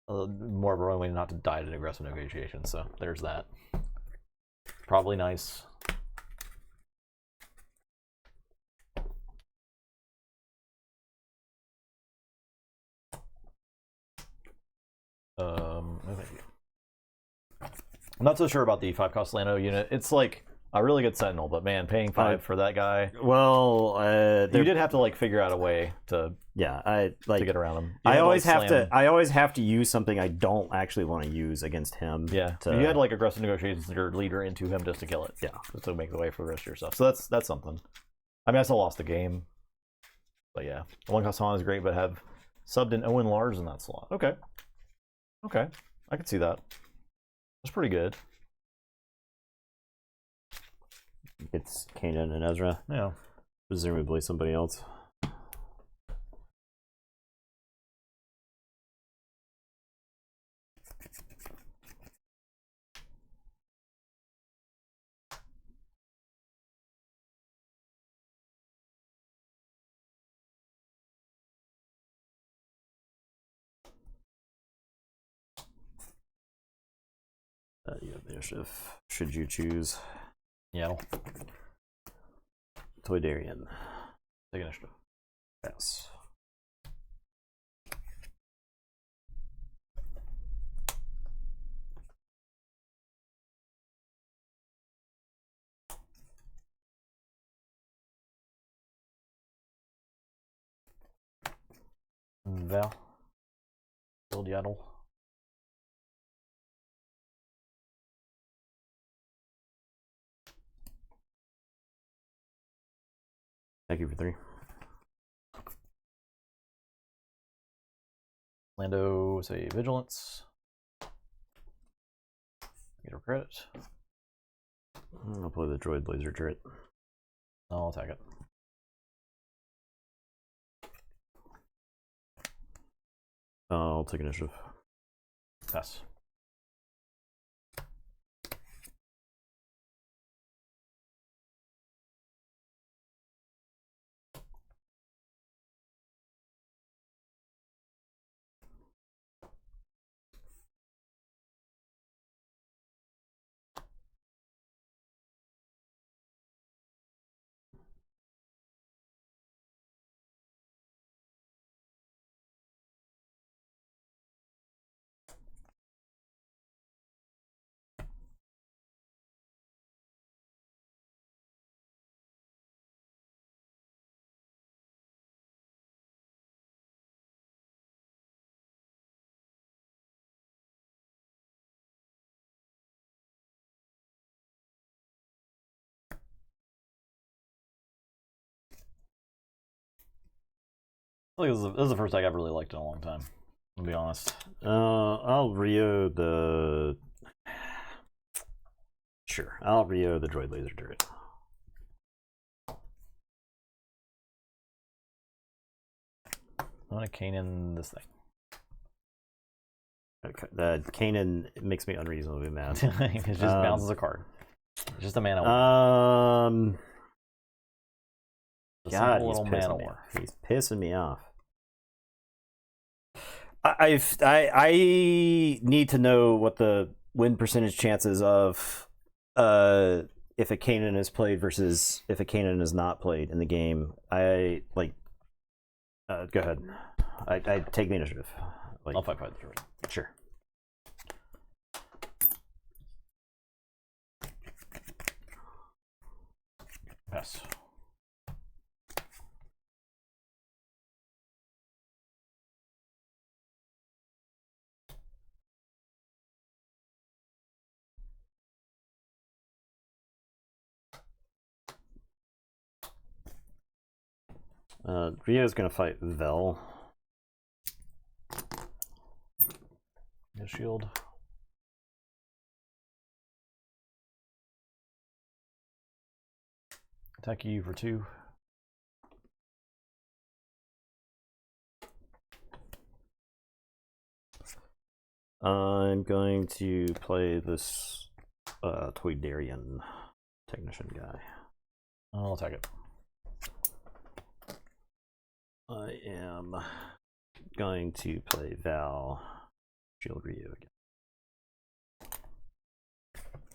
more of a runway not to die to aggressive negotiation, so there's that. Probably nice. I'm not so sure about the 5-cost Lando unit. It's like a really good Sentinel, but man, paying 5 for that guy. Well, you did have to like figure out a way to to get around him. I always have to use something I don't actually want to use against him. Yeah, you had to like aggressive negotiations your leader into him just to kill it. Yeah, just to make the way for the rest of your stuff. So that's something. I mean, I still lost the game, but yeah, the 1-cost Han is great, but have subbed in Owen Lars in that slot. Okay, I can see that. That's pretty good. It's Kanan and Ezra. Yeah. Presumably somebody else. You have the initiative. Should you choose? Yeah. Toydarian. Take initiative. Yes. Val. Build Yaddle. Thank you for 3. Lando, say Vigilance. Get a credit. I'll play the Droid Laser Turret. I'll attack it. I'll take initiative. Pass. feel like this is the first deck I've really liked in a long time, to be honest. I'll Rio the... Sure, I'll Rio the Droid Laser Turret. I'm gonna Kanan this thing. Okay, the Kanan makes me unreasonably mad. It just bounces a card. It's just a mana war. God, little mana me. war. He's pissing me off. I need to know what the win percentage chances of if a Kanan is played versus if a Kanan is not played in the game. I like. Go ahead. I take the initiative. Like, I'll fight the droid. Sure. Pass. Rio's gonna fight Vel. Get shield. Attack you for 2. I'm going to play this Toydarian technician guy. I'll attack it. I am going to play Val, shield Rio again.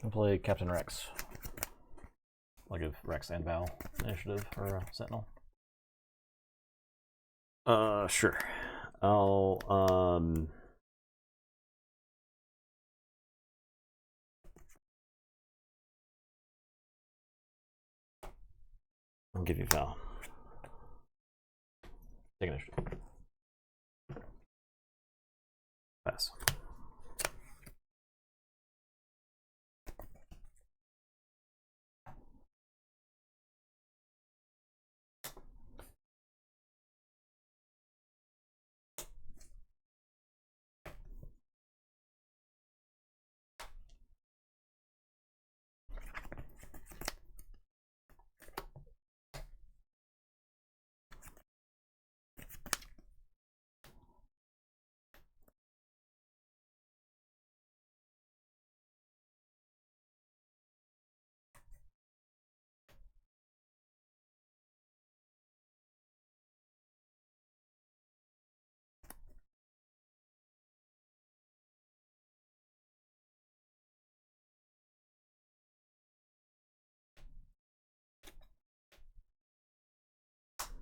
I'll play Captain Rex. I'll give Rex and Val initiative for Sentinel. Sure. I'll give you Val. Take initiative. Pass.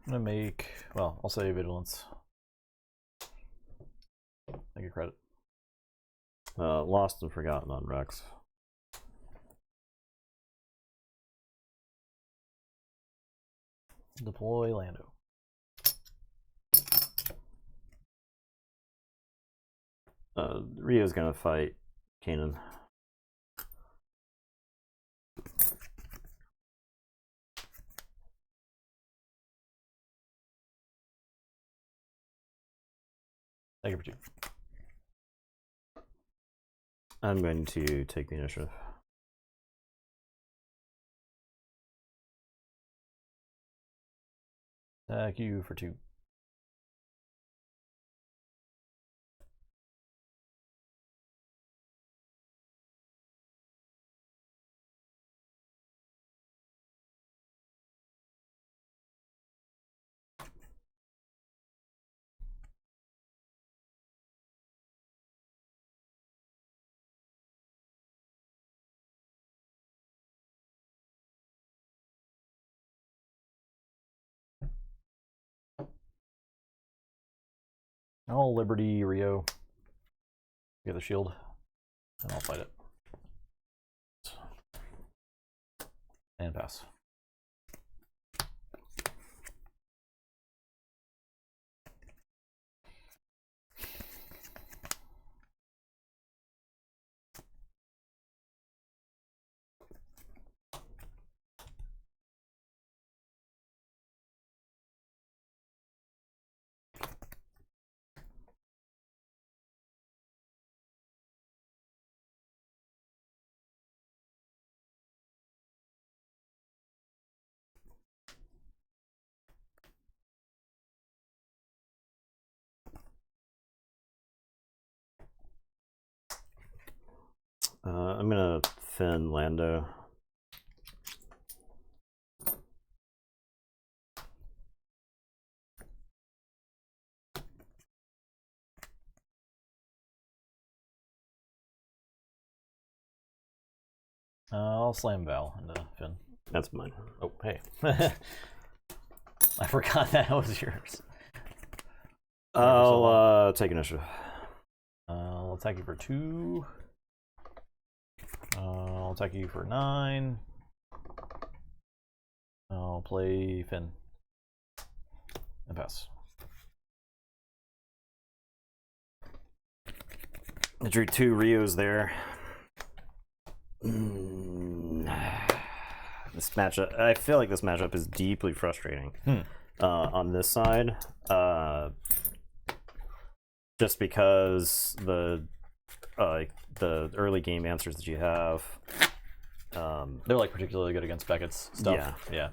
I'm gonna make, well, I'll say Vigilance. Take your credit. Lost and Forgotten on Rex. Deploy Lando. Rio's gonna fight Kanan. Take it for 2. I'm going to take the initiative. Attack you for 2. I'll Liberty Rio. Get the shield, and I'll fight it. And pass. I'm gonna Finn Lando. I'll slam Val into Finn. That's mine. Oh, hey. I forgot that was yours. I'll take initiative. I'll attack you for 2. I'll attack you for 9. I'll play Finn. And pass. I drew 2 Rios there. This matchup, I feel like this matchup is deeply frustrating on this side, just because the early game answers that you have, they're like particularly good against Beckett's stuff. Yeah,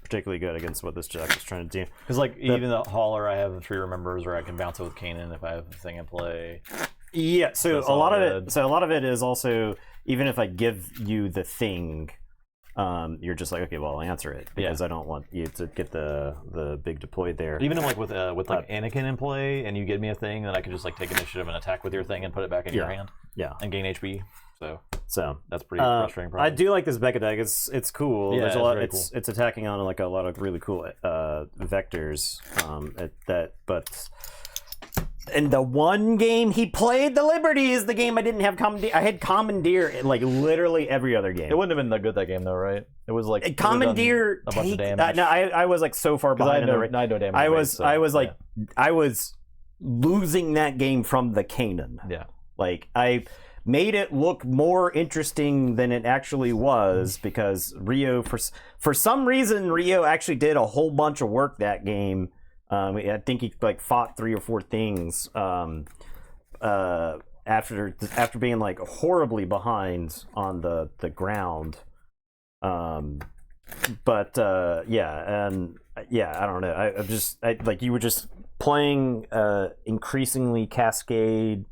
particularly good against what this deck is trying to do. Because like even the hauler, I have 3 remembers where I can bounce it with Kanan if I have the thing in play. Yeah, so That's a lot of good. it. So a lot of it is also, even if I give you the thing, you're just like, okay, well, I'll answer it because I don't want you to get the big deployed there. Even like with Anakin in play, and you give me a thing, then I can just like take initiative and attack with your thing and put it back in your hand. Yeah, and gain HP. So that's pretty frustrating. I do like this Beckett deck. It's cool. Yeah, There's a lot. cool. It's attacking on like a lot of really cool vectors. But. And the one game he played, the Liberty, is the game I didn't have Commandeer. I had Commandeer in like literally every other game. It wouldn't have been that good that game though, right? It was like Commandeer a bunch of damage. No, I was like so far behind. I had no damage. I was losing that game from the Kanan. Yeah. Like I made it look more interesting than it actually was because Rio, for some reason, Rio actually did a whole bunch of work that game. I think he like fought 3 or 4 things after being like horribly behind on the ground. I don't know. Like you were just playing increasingly cascade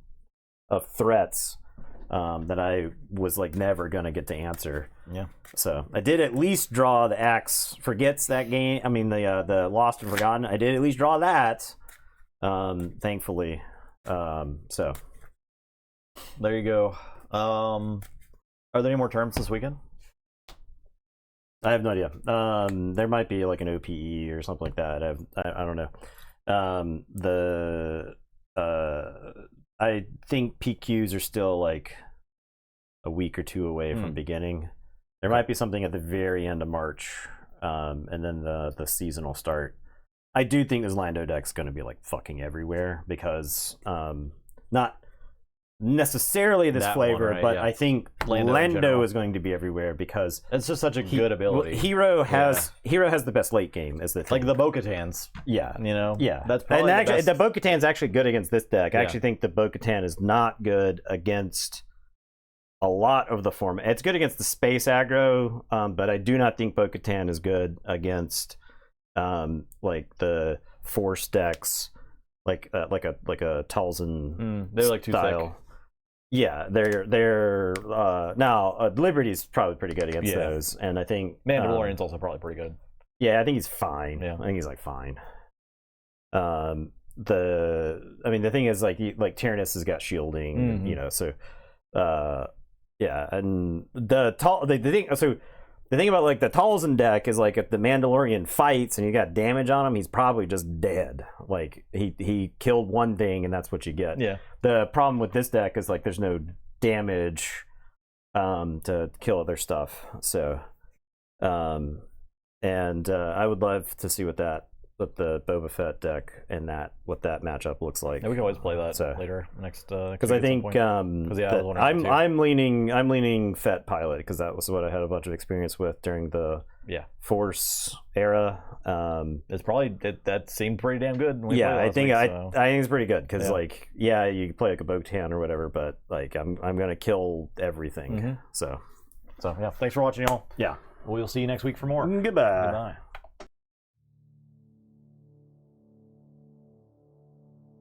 of threats that I was like never gonna get to answer. Yeah. So I did at least draw the Axe Forgets that game. I mean the Lost and Forgotten. I did at least draw that. Thankfully. So there you go. Are there any more terms this weekend? I have no idea. There might be like an OPE or something like that. I don't know. I think PQs are still like a week or 2 away from beginning. There might be something at the very end of March, and then the season will start. I do think this Lando deck's going to be like fucking everywhere because not necessarily this flavor, right, but I think Lando is going to be everywhere because it's just such a good ability. Well, Hero has the best late game as the thing. Like the Bo-Katans. Yeah, that's probably and actually the Bo-Katan's actually good against this deck. I actually think the Bo-Katan is not good against a lot of the form. It's good against the space aggro, but I do not think Bo-Katan is good against like the force decks, like a Talzin. They're like too style. thick. Yeah, they're now Liberty's probably pretty good against those, and I think Mandalorian's also probably pretty good. Yeah, I think he's fine. Yeah. I think he's like fine. The thing is like Tyrannus has got shielding, so and the thing about like the Talzin deck is like if the Mandalorian fights and you got damage on him, he's probably just dead. Like he killed one thing and that's what you get. Yeah. The problem with this deck is like there's no damage to kill other stuff. So I would love to see what the Boba Fett deck and what that matchup looks like. Yeah, we can always play that later next. Because I think I'm leaning Fett Pilot because that was what I had a bunch of experience with during the Force era. It's probably that seemed pretty damn good. I think it's pretty good because you play like a Bo-Katan or whatever, but like I'm gonna kill everything. So yeah, thanks for watching, y'all. Yeah, we'll see you next week for more. Goodbye. Goodbye.